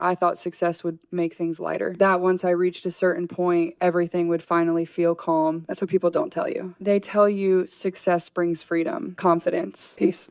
I thought success would make things lighter. That once I reached a certain point, everything would finally feel calm. That's what people don't tell you. They tell you success brings freedom, confidence, peace.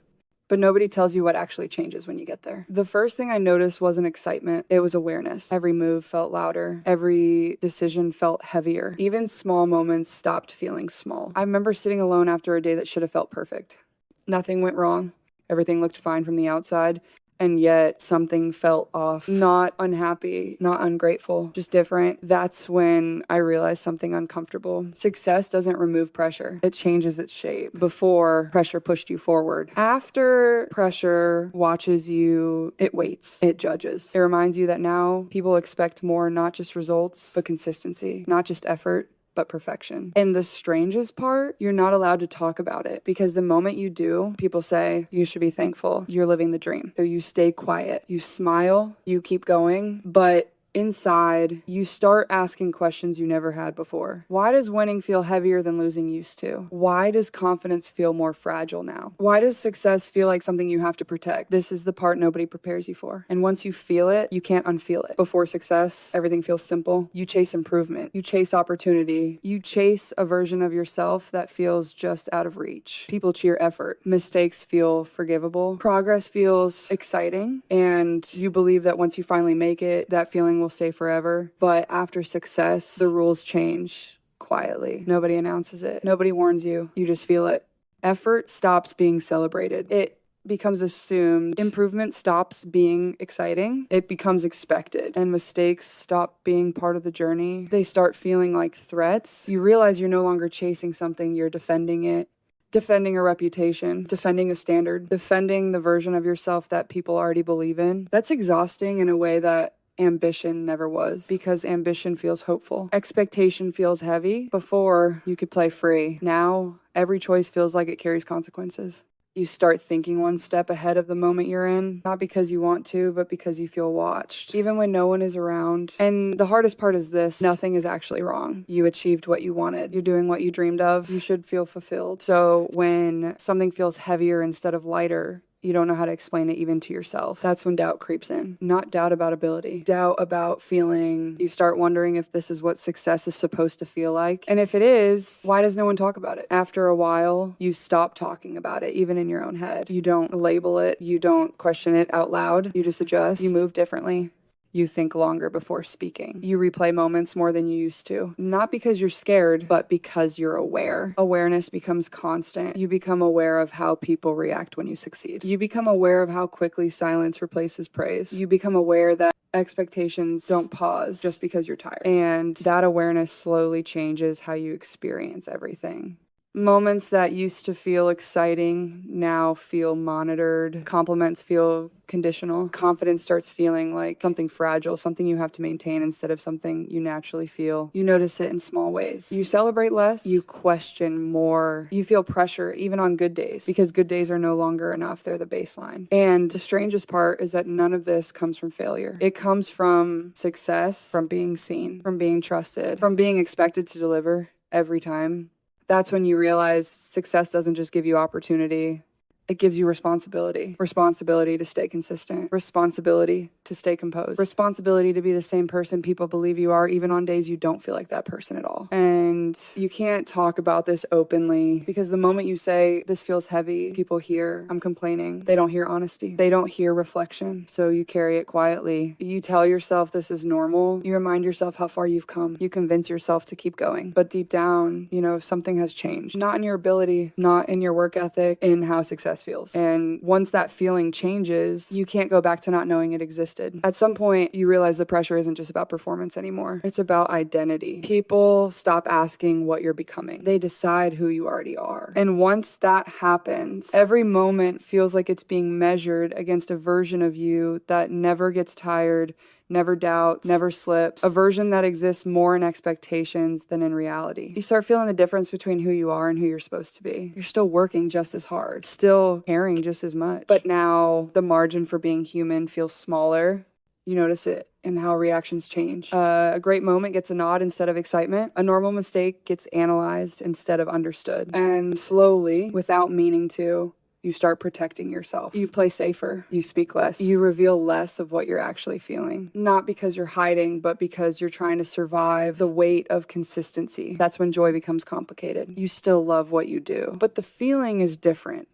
But nobody tells you what actually changes when you get there. The first thing I noticed wasn't excitement, it was awareness. Every move felt louder. Every decision felt heavier. Even small moments stopped feeling small. I remember sitting alone after a day that should have felt perfect. Nothing went wrong. Everything looked fine from the outside. And yet something felt off. Not unhappy, not ungrateful, just different. That's when I realized something uncomfortable. Success doesn't remove pressure. It changes its shape. Before, pressure pushed you forward. After, pressure watches you, it waits, it judges. It reminds you that now people expect more, not just results, but consistency, not just effort, but perfection. And the strangest part, you're not allowed to talk about it, because the moment you do, people say, you should be thankful. You're living the dream. So you stay quiet, you smile, you keep going, but inside, you start asking questions you never had before. Why does winning feel heavier than losing used to? Why does confidence feel more fragile now? Why does success feel like something you have to protect? This is the part nobody prepares you for. And once you feel it, you can't unfeel it. Before success, everything feels simple. You chase improvement. You chase opportunity. You chase a version of yourself that feels just out of reach. People cheer effort. Mistakes feel forgivable. Progress feels exciting. And you believe that once you finally make it, that feeling will stay forever. But after success, the rules change quietly. Nobody announces it. Nobody warns you. You just feel it. Effort stops being celebrated. It becomes assumed. Improvement stops being exciting. It becomes expected. And mistakes stop being part of the journey. They start feeling like threats. You realize you're no longer chasing something, you're defending it. Defending a reputation, defending a standard, defending the version of yourself that people already believe in. That's exhausting in a way that ambition never was, because ambition feels hopeful. Expectation feels heavy. Before, you could play free. Now, every choice feels like it carries consequences. You start thinking one step ahead of the moment you're in, not because you want to, but because you feel watched, even when no one is around. And the hardest part is this: nothing is actually wrong. You achieved what you wanted. You're doing what you dreamed of. You should feel fulfilled. So when something feels heavier instead of lighter, you don't know how to explain it even to yourself. That's when doubt creeps in. Not doubt about ability, doubt about feeling. You start wondering if this is what success is supposed to feel like. And if it is, why does no one talk about it? After a while, you stop talking about it, even in your own head. You don't label it. You don't question it out loud. You just adjust. You move differently. You think longer before speaking. You replay moments more than you used to. Not because you're scared, but because you're aware. Awareness becomes constant. You become aware of how people react when you succeed. You become aware of how quickly silence replaces praise. You become aware that expectations don't pause just because you're tired. And that awareness slowly changes how you experience everything. Moments that used to feel exciting now feel monitored. Compliments feel conditional. Confidence starts feeling like something fragile, something you have to maintain instead of something you naturally feel. You notice it in small ways. You celebrate less. You question more. You feel pressure even on good days, because good days are no longer enough. They're the baseline. And the strangest part is that none of this comes from failure. It comes from success, from being seen, from being trusted, from being expected to deliver every time. That's when you realize success doesn't just give you opportunity. It gives you responsibility. Responsibility to stay consistent. Responsibility to stay composed. Responsibility to be the same person people believe you are, even on days you don't feel like that person at all. And you can't talk about this openly, because the moment you say, this feels heavy, people hear, I'm complaining. They don't hear honesty. They don't hear reflection. So you carry it quietly. You tell yourself this is normal. You remind yourself how far you've come. You convince yourself to keep going. But deep down, something has changed. Not in your ability, not in your work ethic, in how success feels. And once that feeling changes, you can't go back to not knowing it existed. At some point, you realize the pressure isn't just about performance anymore. It's about identity. People stop asking what you're becoming. They decide who you already are. And once that happens, every moment feels like it's being measured against a version of you that never gets tired, never doubts, never slips, a version that exists more in expectations than in reality. You start feeling the difference between who you are and who you're supposed to be. You're still working just as hard, still caring just as much. But now the margin for being human feels smaller. You notice it in how reactions change. A great moment gets a nod instead of excitement. A normal mistake gets analyzed instead of understood. And slowly, without meaning to, You start protecting yourself. You play safer. You speak less. You reveal less of what you're actually feeling. Not because you're hiding, but because you're trying to survive the weight of consistency. That's when joy becomes complicated. You still love what you do, but the feeling is different.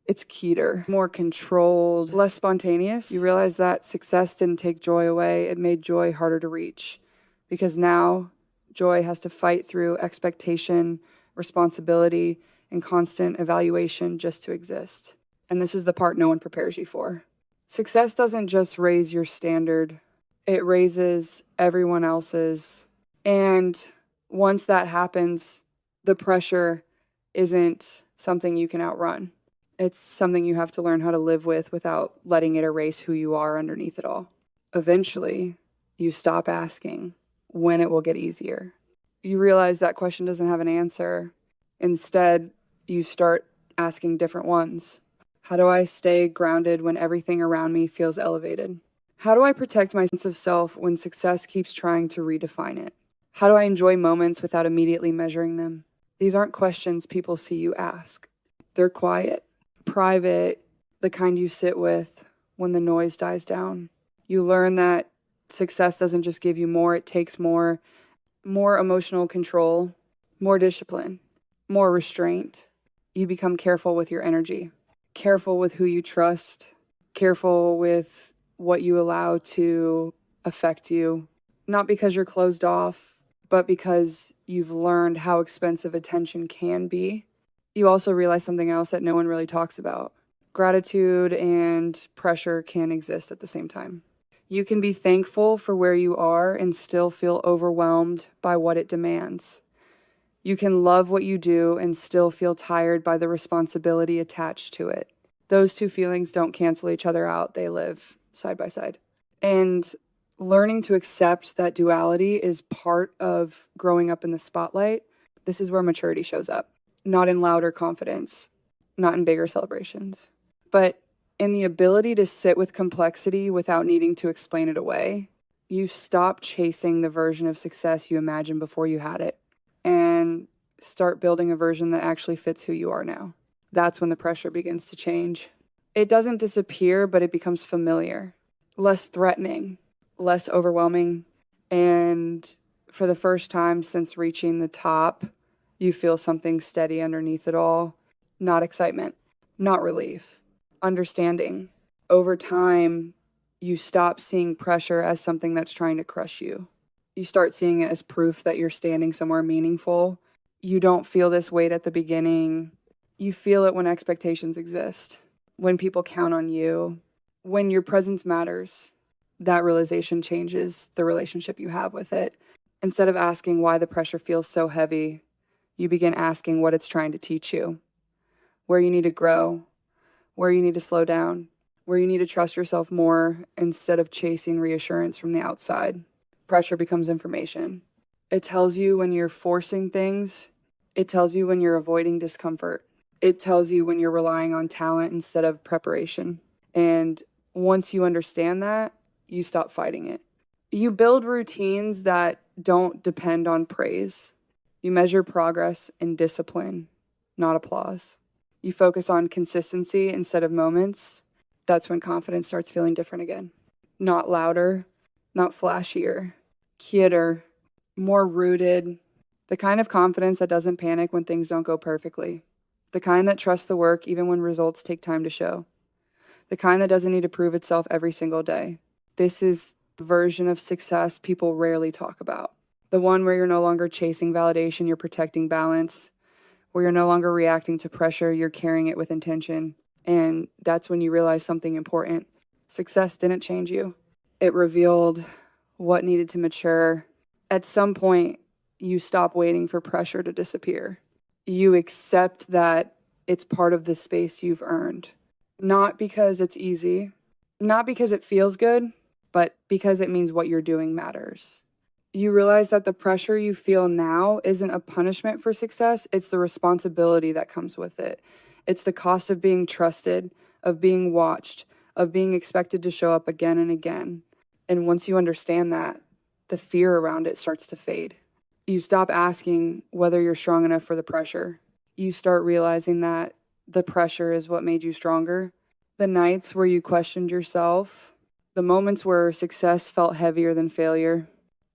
It's keter, more controlled, less spontaneous. You realize that success didn't take joy away. It made joy harder to reach, because now joy has to fight through expectation, responsibility, and constant evaluation just to exist. And this is the part no one prepares you for. Success doesn't just raise your standard, it raises everyone else's. And once that happens, the pressure isn't something you can outrun. It's something you have to learn how to live with without letting it erase who you are underneath it all. Eventually, you stop asking when it will get easier. You realize that question doesn't have an answer. Instead, you start asking different ones. How do I stay grounded when everything around me feels elevated? How do I protect my sense of self when success keeps trying to redefine it? How do I enjoy moments without immediately measuring them? These aren't questions people see you ask. They're quiet, private, the kind you sit with when the noise dies down. You learn that success doesn't just give you more, it takes more emotional control, more discipline, more restraint. You become careful with your energy, careful with who you trust, careful with what you allow to affect you, not because you're closed off, but because you've learned how expensive attention can be. You also realize something else that no one really talks about. Gratitude and pressure can exist at the same time. You can be thankful for where you are and still feel overwhelmed by what it demands. You can love what you do and still feel tired by the responsibility attached to it. Those two feelings don't cancel each other out. They live side by side. And learning to accept that duality is part of growing up in the spotlight. This is where maturity shows up. Not in louder confidence, not in bigger celebrations, but in the ability to sit with complexity without needing to explain it away. You stop chasing the version of success you imagined before you had it and start building a version that actually fits who you are now. That's when the pressure begins to change. It doesn't disappear, but it becomes familiar, less threatening, less overwhelming. And for the first time since reaching the top, you feel something steady underneath it all. Not excitement, not relief, understanding. Over time, you stop seeing pressure as something that's trying to crush you. You start seeing it as proof that you're standing somewhere meaningful. You don't feel this weight at the beginning. You feel it when expectations exist, when people count on you, when your presence matters. That realization changes the relationship you have with it. Instead of asking why the pressure feels so heavy, you begin asking what it's trying to teach you, where you need to grow, where you need to slow down, where you need to trust yourself more instead of chasing reassurance from the outside. Pressure becomes information. It tells you when you're forcing things. It tells you when you're avoiding discomfort. It tells you when you're relying on talent instead of preparation. And once you understand that, you stop fighting it. You build routines that don't depend on praise. You measure progress in discipline, not applause. You focus on consistency instead of moments. That's when confidence starts feeling different again. Not louder, not flashier, quieter, more rooted. The kind of confidence that doesn't panic when things don't go perfectly. The kind that trusts the work even when results take time to show. The kind that doesn't need to prove itself every single day. This is the version of success people rarely talk about. The one where you're no longer chasing validation, you're protecting balance. Where you're no longer reacting to pressure, you're carrying it with intention. And that's when you realize something important. Success didn't change you. It revealed what needed to mature. At some point, you stop waiting for pressure to disappear. You accept that it's part of the space you've earned. Not because it's easy, not because it feels good, but because it means what you're doing matters. You realize that the pressure you feel now isn't a punishment for success, it's the responsibility that comes with it. It's the cost of being trusted, of being watched, of being expected to show up again and again. And once you understand that, the fear around it starts to fade. You stop asking whether you're strong enough for the pressure. You start realizing that the pressure is what made you stronger. The nights where you questioned yourself, the moments where success felt heavier than failure,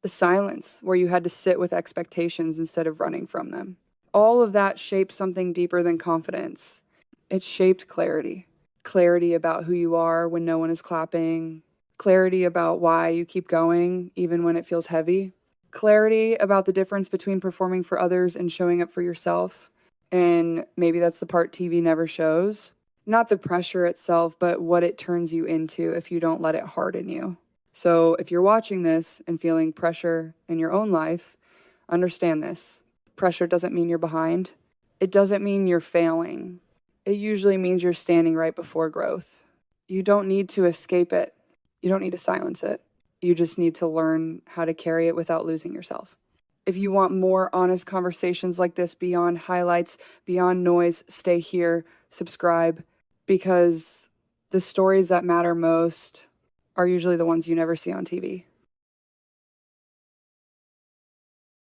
the silence where you had to sit with expectations instead of running from them. All of that shaped something deeper than confidence. It shaped clarity. Clarity about who you are when no one is clapping. Clarity about why you keep going even when it feels heavy. Clarity about the difference between performing for others and showing up for yourself. And maybe that's the part TV never shows. Not the pressure itself, but what it turns you into if you don't let it harden you. So if you're watching this and feeling pressure in your own life, understand this. Pressure doesn't mean you're behind. It doesn't mean you're failing. It usually means you're standing right before growth. You don't need to escape it. You don't need to silence it. You just need to learn how to carry it without losing yourself. If you want more honest conversations like this beyond highlights, beyond noise, stay here, subscribe, because the stories that matter most are usually the ones you never see on TV.